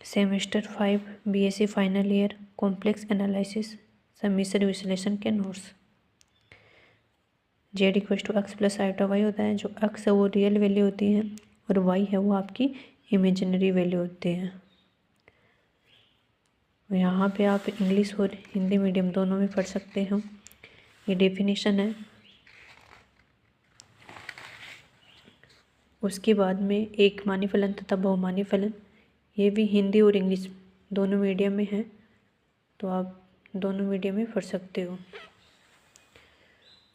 Semester 5 BSc final year complex analysis सम्मिश्र विश्लेषण के notes. Z equal to x plus iota y होता है। जो एक्स है वो रियल वैल्यू होती है और वाई है वो आपकी इमेजिनरी वैल्यू होती है। यहाँ पे आप इंग्लिश और हिंदी मीडियम दोनों में पढ़ सकते हो। ये डेफिनेशन है। उसके बाद में एक मानी फलन तथा बहुमानी फलन, ये भी हिंदी और इंग्लिश दोनों मीडियम में है, तो आप दोनों मीडियम में पढ़ सकते हो।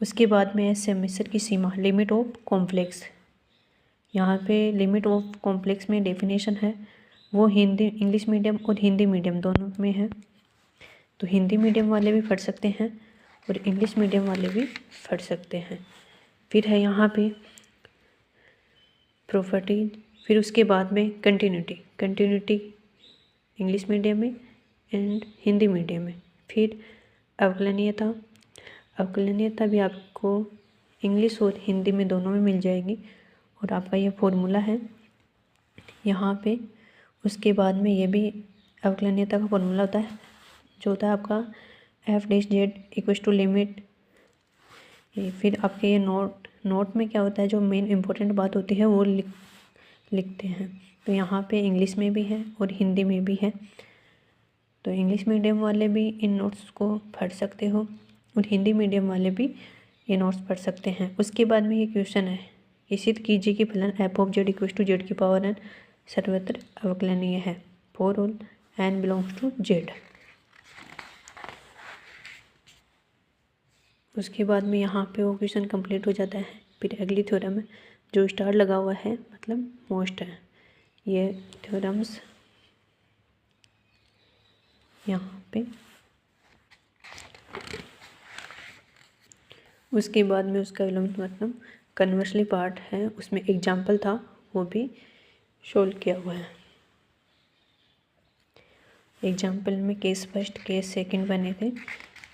उसके बाद में है सम्मिश्र की सीमा, लिमिट ऑफ कॉम्प्लेक्स। यहाँ पे लिमिट ऑफ कॉम्प्लेक्स में डेफिनेशन है, वो हिंदी इंग्लिश मीडियम और हिंदी मीडियम दोनों में है, तो हिंदी मीडियम वाले भी पढ़ सकते हैं और इंग्लिश मीडियम वाले भी पढ़ सकते हैं। फिर है यहाँ पे प्रॉपर्टी, फिर उसके बाद में कंटिन्यूटी इंग्लिश मीडियम में एंड हिंदी मीडियम में। फिर अवकलनीयता भी आपको इंग्लिश और हिंदी में दोनों में मिल जाएगी और आपका ये फॉर्मूला है यहाँ पे। उसके बाद में ये भी अवकलनीयता का फॉर्मूला होता है, जो होता है आपका f(z) इक्वल टू लिमिट। फिर आपके ये नोट में क्या होता है, जो मेन इम्पोर्टेंट बात होती है वो लिखते हैं। तो यहाँ पे इंग्लिश में भी है और हिंदी में भी है, तो इंग्लिश मीडियम वाले भी इन नोट्स को पढ़ सकते हो और हिंदी मीडियम वाले भी ये नोट्स पढ़ सकते हैं। उसके बाद में ये क्वेश्चन है कि सिद्ध कीजिए कि फलन f(z) इक्वल टू z की पावर n सर्वत्र अवकलनीय है for all n belongs to z। उसके बाद में यहाँ पे वो क्वेश्चन कंप्लीट हो जाता है। फिर अगली थ्योरम है, जो स्टार लगा हुआ है मतलब मोस्ट है। ये थ्योरम्स यहाँ पे। उसके बाद में उसका विलोम मतलब कन्वर्सली पार्ट है, उसमें एग्जाम्पल था वो भी सोल्व किया हुआ है। एग्जाम्पल में केस फर्स्ट केस सेकंड बने थे,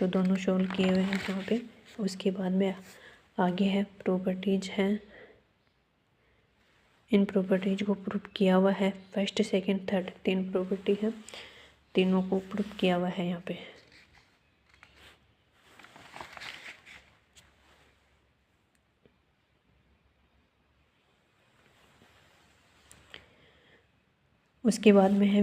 तो दोनों सोल्व किए हुए हैं यहाँ पे। उसके बाद में आगे है प्रॉपर्टीज है, इन प्रॉपर्टीज को प्रूफ किया हुआ है। फर्स्ट सेकंड थर्ड 3 प्रॉपर्टी है, तीनों को प्रूफ किया हुआ है यहाँ पे। उसके बाद में है